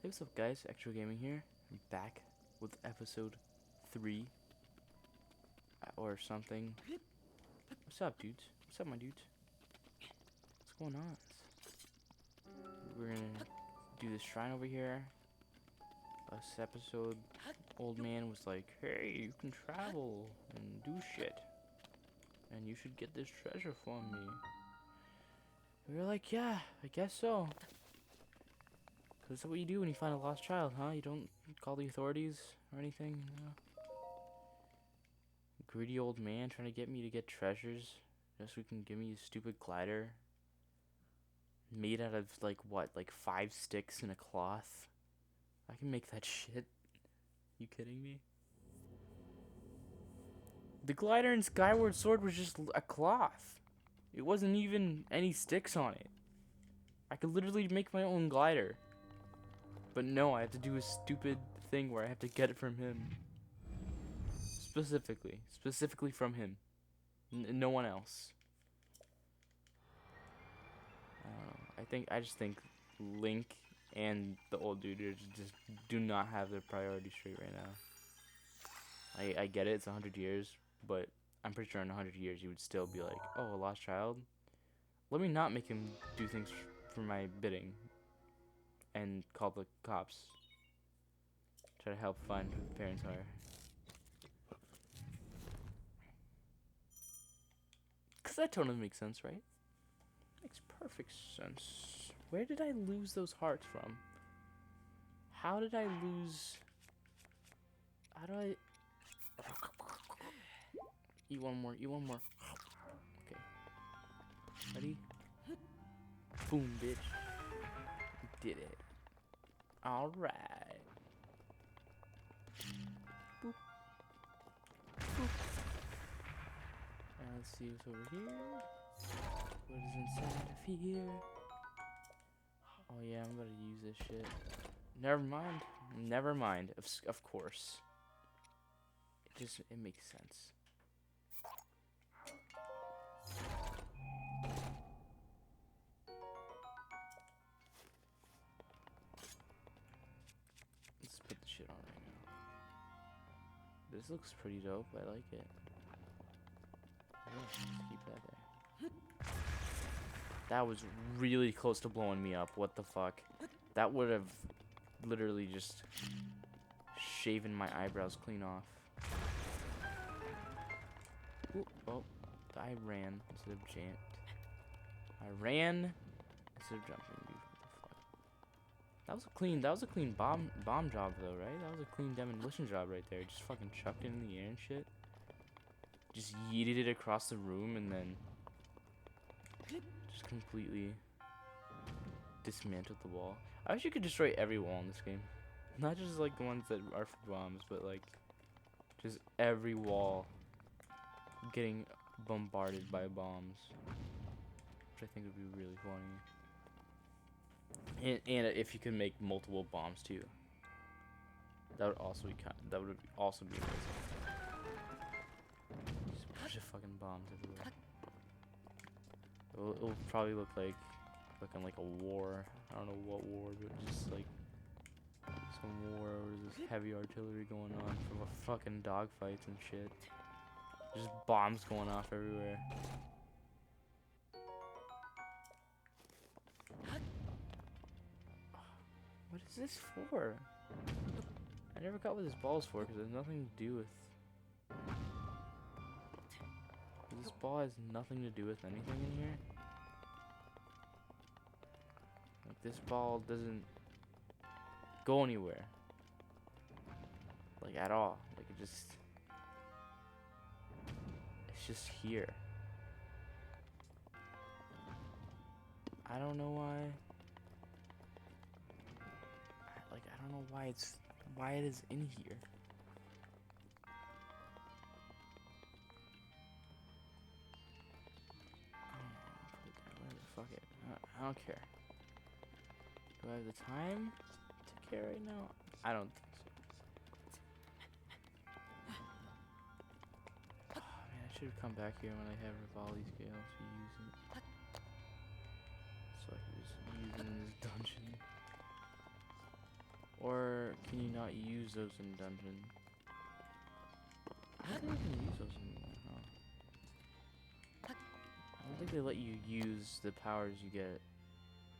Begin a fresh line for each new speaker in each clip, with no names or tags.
Hey, what's up, guys? Actual Gaming here. I'm back with episode 3 or something. What's up, dudes? What's up, my dudes? What's going on? We're gonna do this shrine over here. Last episode, old man was like, "Hey, you can travel and do shit, and you should get this treasure for me." We were like, "Yeah, I guess so." Cause that's what you do when you find a lost child, huh? You don't call the authorities or anything, you know? Greedy old man trying to get me to get treasures just so he can give me a stupid glider made out of like what, like 5 sticks and a cloth. I can make that shit. You kidding me? The glider in Skyward Sword was just a cloth. It wasn't even any sticks on it. I could literally make my own glider. But no, I have to do a stupid thing where I have to get it from him. Specifically from him. No one else. I don't know. I just think Link and the old dude just do not have their priorities straight right now. I get it, it's 100 years, but I'm pretty sure in 100 years you would still be like, oh, a lost child? Let me not make him do things for my bidding and call the cops. Try to help find who the parents are. Because that totally makes sense, right? Makes perfect sense. Where did I lose those hearts from? How did I lose... How do I... Eat one more, eat one more. Okay. Ready? Boom, bitch. We did it. Alright. Boop. Boop. Let's see what's over here. What is inside of here? Oh yeah, I'm gonna use this shit. Never mind. Never mind. Of course. It makes sense. Let's put the shit on right now. This looks pretty dope. I like it. Yeah, let's keep that there. That was really close to blowing me up. What the fuck? That would have literally just shaven my eyebrows clean off. Ooh, oh, I ran instead of jumped. I ran instead of jumping. Dude, what the fuck? That was a clean bomb job though, right? That was a clean demolition job right there. Just fucking chucked it in the air and shit. Just yeeted it across the room and then just completely dismantled the wall. I wish you could destroy every wall in this game. Not just like the ones that are for bombs, but like just every wall getting bombarded by bombs. Which I think would be really funny. And if you could make multiple bombs too. That would also be amazing. Just a bunch of fucking bombs everywhere. It'll probably look like looking like a war. I don't know what war, but just like some war where there's heavy artillery going on from a fucking dogfights and shit. Just bombs going off everywhere. What is this for? I never got what this ball is for because there's nothing to do with... This ball has nothing to do with anything in here. Like, this ball doesn't go anywhere. Like, at all. Like, it's just here. I don't know why. I don't know why it is in here. Fuck it. I don't care. Do I have the time to care right now? I don't think so. Oh, man, I should have come back here when I have Rivali scales to use it. So I can just use it in this dungeon. can you not use those in dungeon? I don't think you can use those in. I don't think they let you use the powers you get.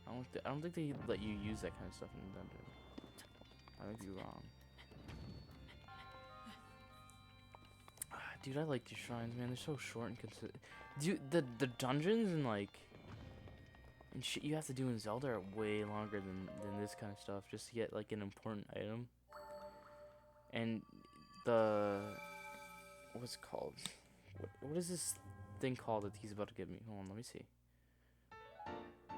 I don't think they let you use that kind of stuff in the dungeon. I might be wrong. Dude, I like these shrines, man. They're so short and consistent. Dude, the dungeons and like and shit you have to do in Zelda are way longer than this kind of stuff just to get like an important item. And the what's it called? What is this thing called that he's about to give me? Hold on, let me see.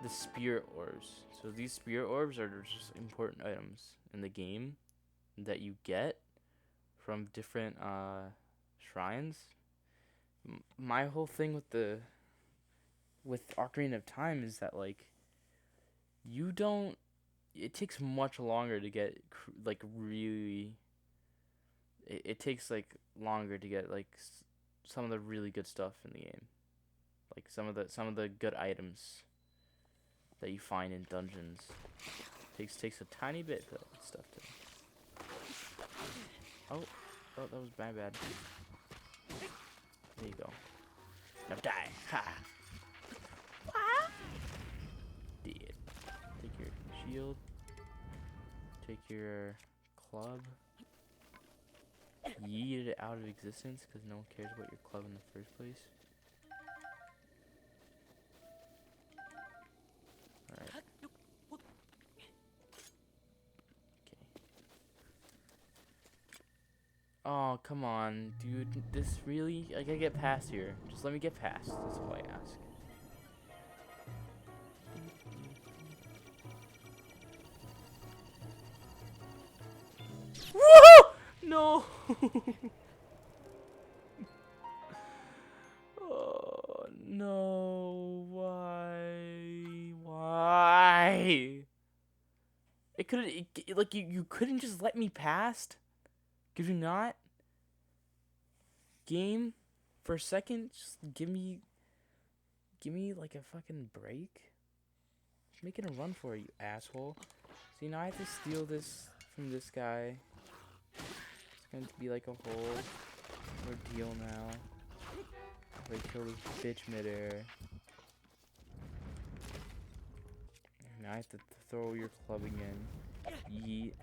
The spirit orbs. So these spirit orbs are just important items in the game that you get from different shrines. My whole thing with Ocarina of Time is that like it takes much longer to get like really it takes like longer to get like some of the really good stuff in the game, like some of the good items that you find in dungeons. Takes a tiny bit for that stuff to. Oh, that was bad. There you go. Now die. Ha. Dead. Take your shield. Take your club. Yeet it out of existence because no one cares about your club in the first place. Alright. Okay. Oh, come on, dude. This really? I gotta get past here. Just let me get past. That's all I ask. Woohoo! No! Oh, no. Why? It couldn't, like, you couldn't just let me past? Could you not? Game? For a second? Just give me, like, a fucking break? Just making a run for it, you asshole. See, now I have to steal this from this guy. It's going to be like a whole ordeal now. If I kill this bitch midair. Now I have to throw your club again. Yeet.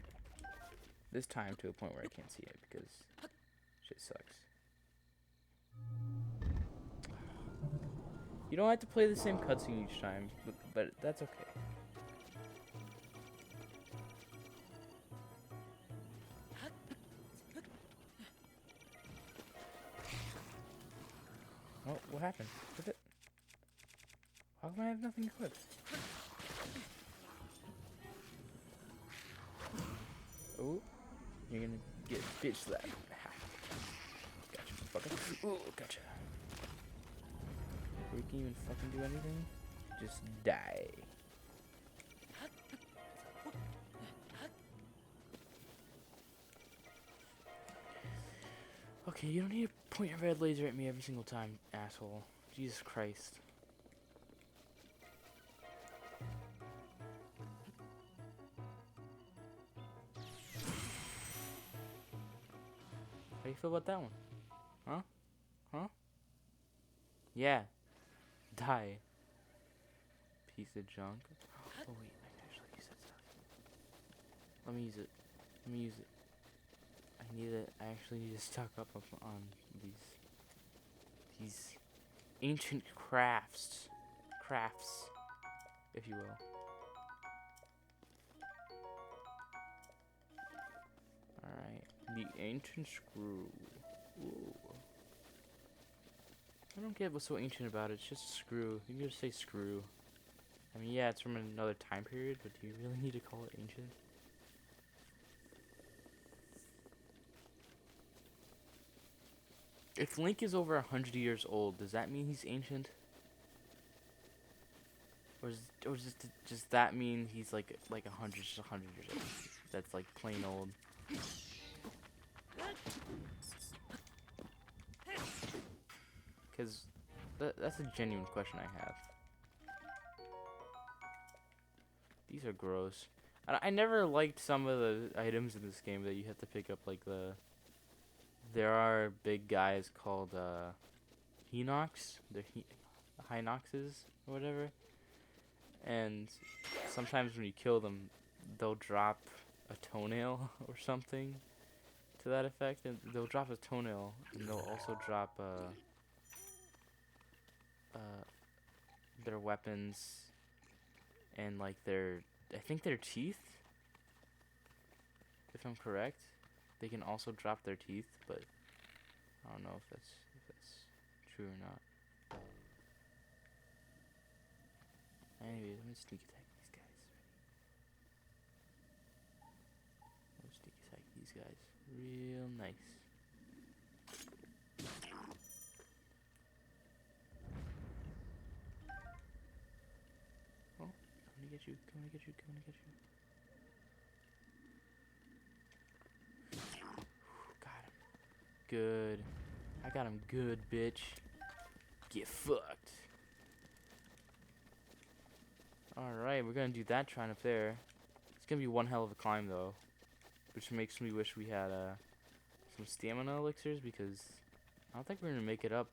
This time to a point where I can't see it because shit sucks. You don't have to play the same cutscene each time, but that's okay. Oh, what happened? What's it? How come I have nothing equipped? Oh, you're gonna get bitch slapped. Gotcha, fucker. Ooh, gotcha. Before you can even fucking do anything, just die. Okay, you don't need to point your red laser at me every single time, asshole. Jesus Christ. How do you feel about that one? Huh? Huh? Yeah. Die. Piece of junk. Oh wait, I can actually use that stuff. Let me use it. Let me use it. I actually need to stock up on these ancient crafts, if you will. Alright, the ancient screw. Ooh. I don't get what's so ancient about it. It's just a screw. You can just say screw. I mean, yeah, it's from another time period, but do you really need to call it ancient? If Link is over 100 years old, does that mean he's ancient? Or does that mean he's like 100 years old? That's like plain old. Because that's a genuine question I have. These are gross. I never liked some of the items in this game that you have to pick up, like there are big guys called Hinox, they're Hinoxes or whatever, and sometimes when you kill them, they'll drop a toenail or something to that effect, and they'll drop a toenail, and they'll also drop uh, their weapons and like I think their teeth, if I'm correct. They can also drop their teeth, but I don't know if that's true or not. Anyway, let me sneak attack these guys. Let me sneak attack these guys. Real nice. Oh, coming to get you, coming to get you, coming to get you. Got him. Good. I got him good, bitch. Get fucked. Alright, we're gonna do that shrine up there. It's gonna be one hell of a climb, though. Which makes me wish we had some stamina elixirs, because I don't think we're gonna make it up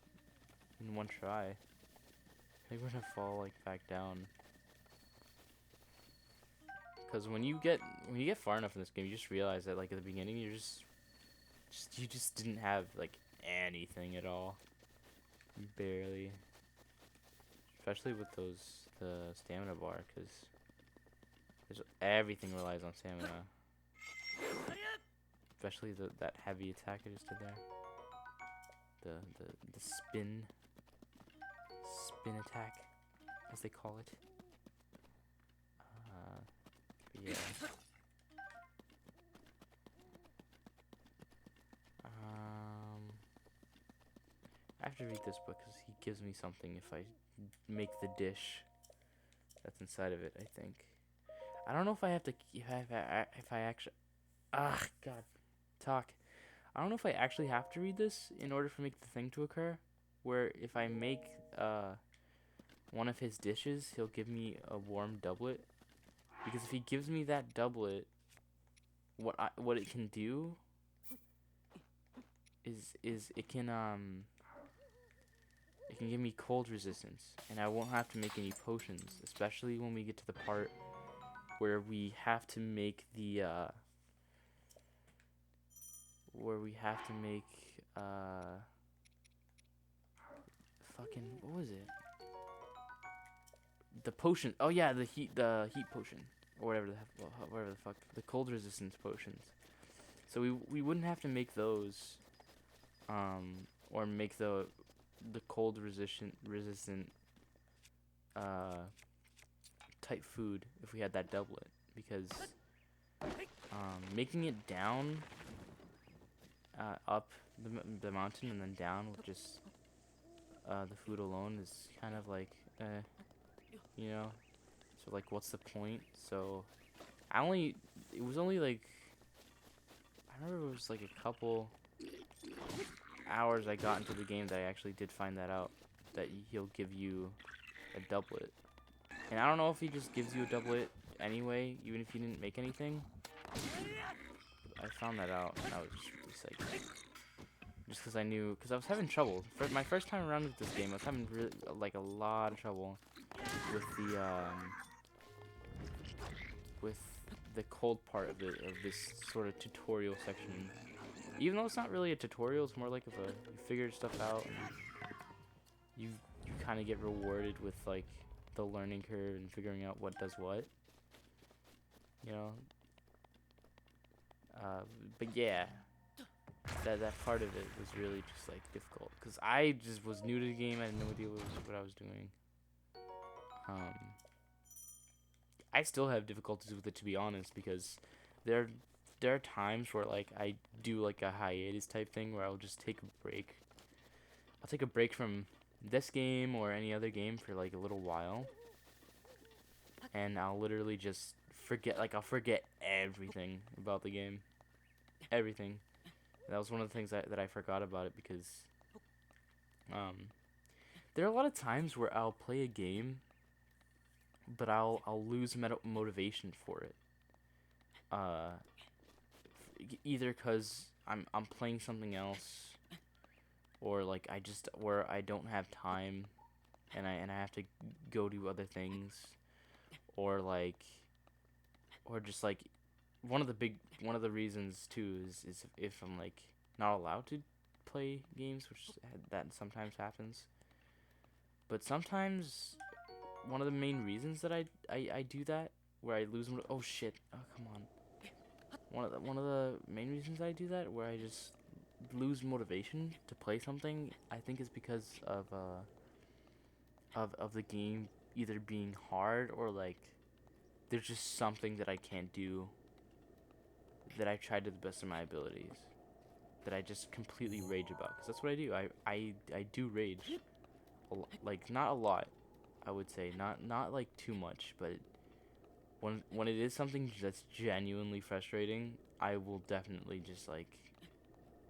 in one try. I think we're gonna fall, like, back down. Because when you get far enough in this game, you just realize that, like, at the beginning, you just didn't have, like, anything at all. Barely. Especially with the stamina bar, because everything relies on stamina. Especially that heavy attack I just did there. The spin attack, as they call it. But yeah. I have to read this book because he gives me something if I make the dish that's inside of it, I think. I don't know if I have to, if I actually, God, talk. I don't know if I actually have to read this in order for make the thing to occur, where if I make, one of his dishes, he'll give me a warm doublet. Because if he gives me that doublet, what it can do is it can give me cold resistance, and I won't have to make any potions, especially when we get to the part where we have to make the fucking, what was it? The potion. Oh yeah, the heat potion, or whatever the fuck, the cold resistance potions. So we wouldn't have to make those, or make the cold resistant type food if we had that doublet, because making it down up the mountain and then down with just the food alone is kind of like you know, so like what's the point? So it was only like, I remember it was like a couple hours I got into the game that I actually did find that out, that he'll give you a doublet. And I don't know if he just gives you a doublet anyway, even if you didn't make anything. I found that out, and I was just really psyched. Just because I knew, because I was having trouble. For my first time around with this game, I was having really, like, a lot of trouble with the cold part of this sort of tutorial section. Even though it's not really a tutorial, it's more like you figured stuff out, and you kind of get rewarded with, like, the learning curve and figuring out what does what, you know. But yeah, that part of it was really just, like, difficult, because I just was new to the game. I had no idea what I was doing. I still have difficulties with it, to be honest, because there are times where, like, I do, like, a hiatus type thing where I'll just take a break. I'll take a break from this game or any other game for, like, a little while, and I'll literally just forget, like, I'll forget everything about the game. Everything. That was one of the things that I forgot about it, because there are a lot of times where I'll play a game, but I'll lose motivation for it. either because I'm playing something else, or like where I don't have time, and I have to go do other things, or or just like one of the reasons too is if I'm like not allowed to play games, which that sometimes happens. But sometimes one of the main reasons that I do that, where I lose oh shit, oh come on. One of the main reasons I do that, where I just lose motivation to play something, I think is because of the game either being hard, or like there's just something that I can't do that I tried to the best of my abilities, that I just completely rage about. Because that's what I do. I do rage. Like, not a lot, I would say. Not like too much, but when it is something that's genuinely frustrating, I will definitely just like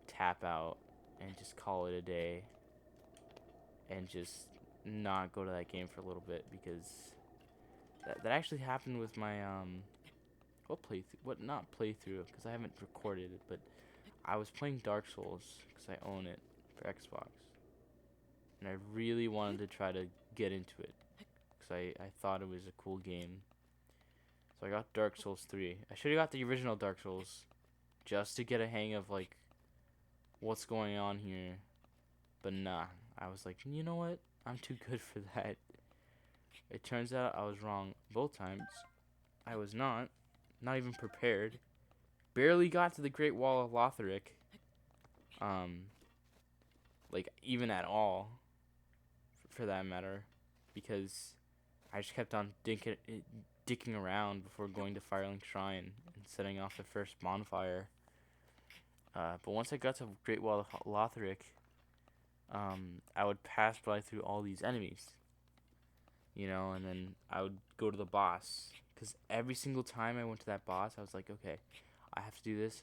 tap out and just call it a day, and just not go to that game for a little bit, because that actually happened with my not playthrough, because I haven't recorded it, but I was playing Dark Souls because I own it for Xbox, and I really wanted to try to get into it because I thought it was a cool game. So I got Dark Souls 3. I should have got the original Dark Souls just to get a hang of like what's going on here. But nah, I was like, you know what? I'm too good for that. It turns out I was wrong both times. I was not even prepared. Barely got to the Great Wall of Lothric. Like even at all, for that matter, because I just kept on dicking around before going to Firelink Shrine and setting off the first bonfire. But once I got to Great Wall of Lothric, I would pass by through all these enemies, and then I would go to the boss. Because every single time I went to that boss, I was like, okay, I have to do this.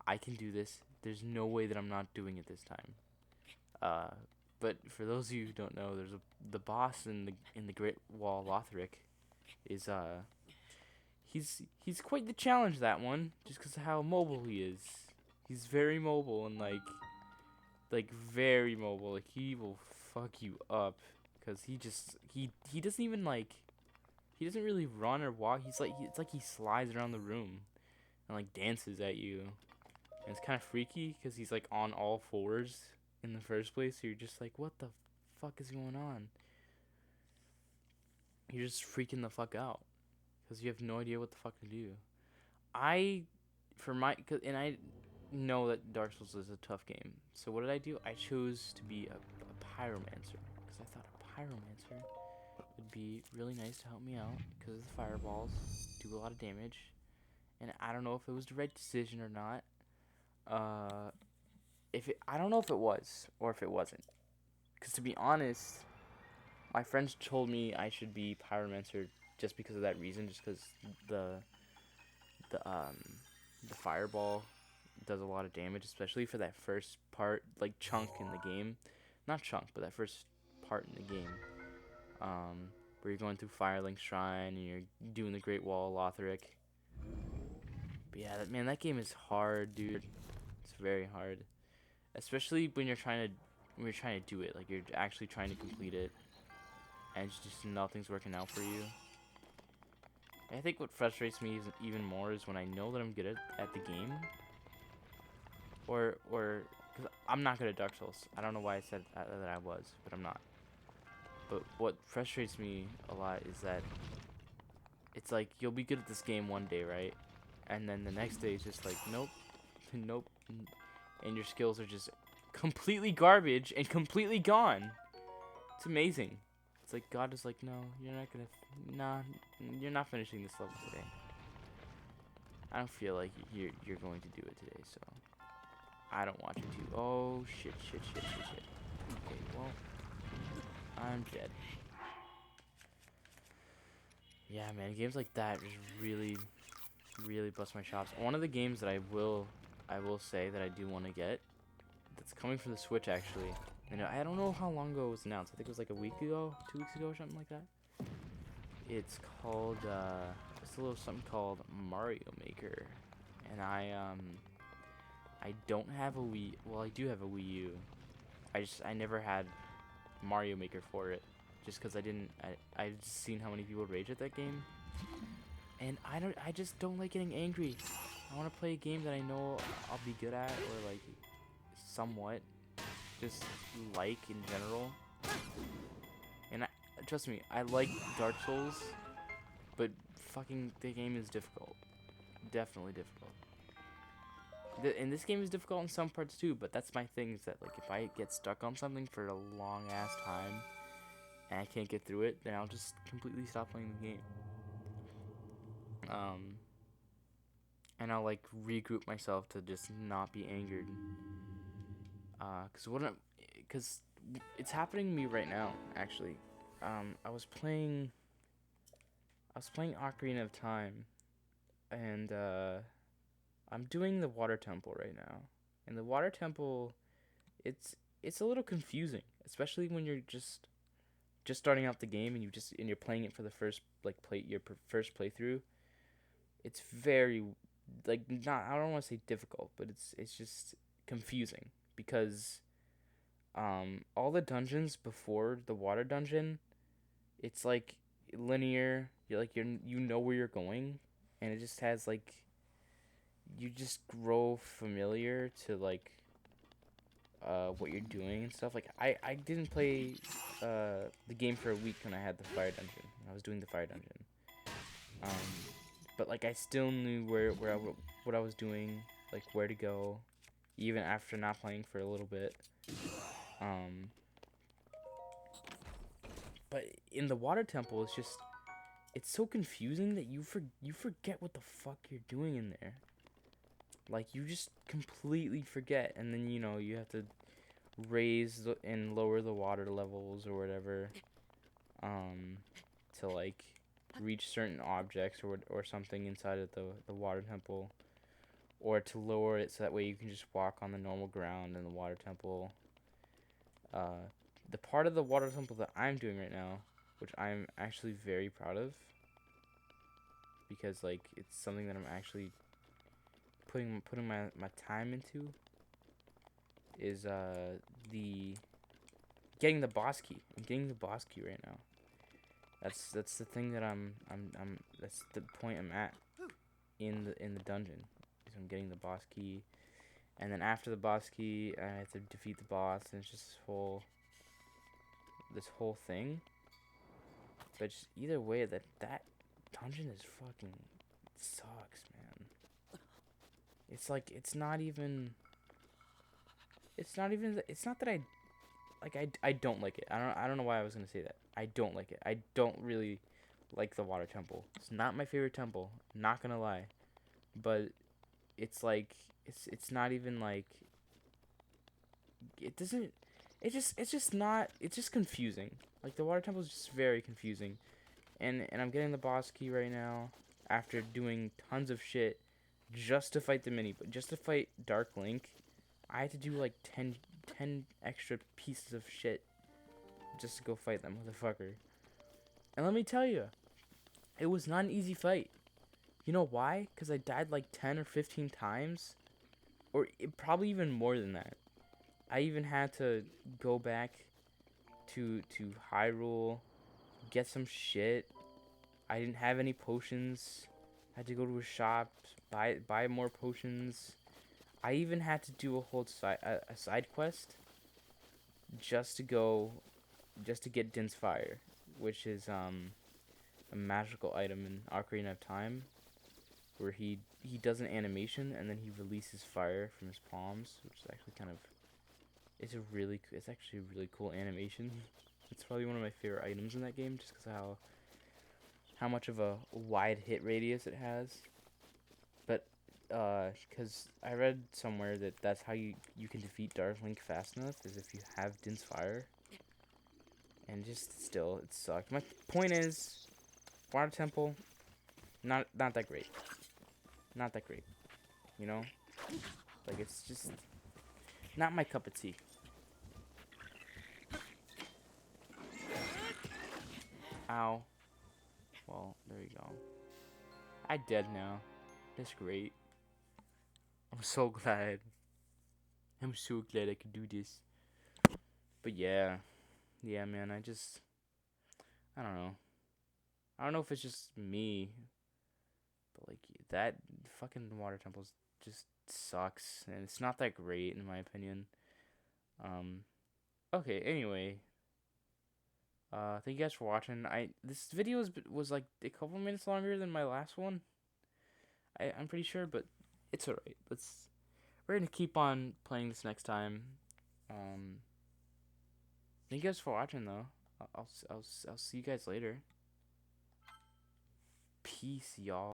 I can do this. There's no way that I'm not doing it this time. But for those of you who don't know, the boss in the Great Wall Lothric is he's quite the challenge, that one, just because of how mobile he is. He's very mobile, and like very mobile. Like he will fuck you up, because he doesn't even he doesn't really run or walk. It's like he slides around the room and like dances at you. And it's kind of freaky because he's like on all fours in the first place. So you're just like, what the fuck is going on? You're just freaking the fuck out because you have no idea what the fuck to do. I know that Dark Souls is a tough game. So what did I do? I chose to be a pyromancer, because I thought a pyromancer would be really nice to help me out, because the fireballs do a lot of damage. And I don't know if it was the right decision or not. I don't know if it was or if it wasn't. Because to be honest, my friends told me I should be pyromancer just because of that reason, just because the fireball does a lot of damage, especially for that first part, like chunk in the game. Not chunk, but that first part in the game. Where you're going through Firelink Shrine and you're doing the Great Wall of Lothric. But yeah, that game is hard, dude. It's very hard, especially when you're trying to do it. Like you're actually trying to complete it, and just nothing's working out for you. I think what frustrates me even more is when I know that I'm good at the game, or because I'm not good at Dark Souls. I don't know why I said that I was, but I'm not. But what frustrates me a lot is that it's like you'll be good at this game one day, right? And then the next day it's just like, nope, nope, and your skills are just completely garbage and completely gone. It's amazing. It's like God is like, no, you're not finishing this level today. I don't feel like you're going to do it today, so I don't want you to. Oh shit. Okay, well, I'm dead. Yeah, man, games like that just really bust my chops. One of the games that I will say that I do want to get, that's coming from the Switch actually. And I don't know how long ago it was announced. I think it was like a week ago, 2 weeks ago, or something like that. It's called it's a little something called Mario Maker. and I don't have a Wii. Well, I do have a Wii U. I never had Mario Maker for it, just because I've seen how many people rage at that game, and I just don't like getting angry. I want to play a game that I know I'll be good at, or like somewhat, just like in general. And trust me, I like Dark Souls, but fucking the game is difficult. Definitely difficult. And this game is difficult in some parts too, but that's my thing, is that like if I get stuck on something for a long ass time and I can't get through it, then I'll just completely stop playing the game. And I'll like regroup myself to just not be angered. Cause it's happening to me right now, actually. I was playing Ocarina of Time, and I'm doing the Water Temple right now. And the Water Temple, it's a little confusing, especially when you're just starting out the game and you're playing it for the first first playthrough. It's very like not I don't want to say difficult, but it's just confusing because all the dungeons before the water dungeon, it's like linear. You know where you're going, and it just has like you just grow familiar to like what you're doing and stuff. Like I didn't play the game for a week when I had the fire dungeon. I was doing the fire dungeon. But like I still knew what I was doing, like where to go, even after not playing for a little bit. But in the water temple, it's so confusing that you forget what the fuck you're doing in there. Like you just completely forget, and then you have to raise and lower the water levels or whatever, to like reach certain objects or something inside of the water temple, or to lower it so that way you can just walk on the normal ground in the water temple. The part of the water temple that I'm doing right now, which I'm actually very proud of, because like it's something that I'm actually putting my time into, is the getting the boss key. I'm getting the boss key right now. That's the thing that I'm that's the point I'm at in the dungeon. Is I'm getting the boss key, and then after the boss key, I have to defeat the boss, and it's just this whole thing. But just either way, that dungeon is fucking sucks, man. It's like it's not that I don't like it. I don't know why I was gonna say that. I don't like it. I don't really like the water temple. It's not my favorite temple. Not gonna lie, but it's like it's not even like it doesn't. It's just not. It's just confusing. Like the water temple is just very confusing, and I'm getting the boss key right now after doing tons of shit just to fight just to fight Dark Link. I had to do like 10 extra pieces of shit just to go fight that motherfucker. And let me tell you, it was not an easy fight. You know why? Because I died like 10 or 15 times. Or probably even more than that. I even had to go back to Hyrule, get some shit. I didn't have any potions. I had to go to a shop, buy more potions. I even had to do a side quest just to get Din's Fire, which is a magical item in Ocarina of Time, where he does an animation and then he releases fire from his palms, which is actually it's actually a really cool animation. It's probably one of my favorite items in that game, just because of how much of a wide hit radius it has. But because I read somewhere that's how you can defeat Dark Link fast enough, is if you have Din's Fire. And just still, it sucked. My point is, Water Temple, not that great. Not that great. You know? Like, it's just not my cup of tea. Ow. Well, there you go. I dead now. That's great. I'm so glad. I'm so glad I could do this. But yeah. Yeah, man, I don't know. I don't know if it's just me, but like that fucking water temple just sucks and it's not that great in my opinion. Um okay, anyway, thank you guys for watching. This video was like a couple minutes longer than my last one. I'm pretty sure, but it's alright. We're gonna keep on playing this next time. Um, thank you guys for watching though. I'll see you guys later. Peace, y'all.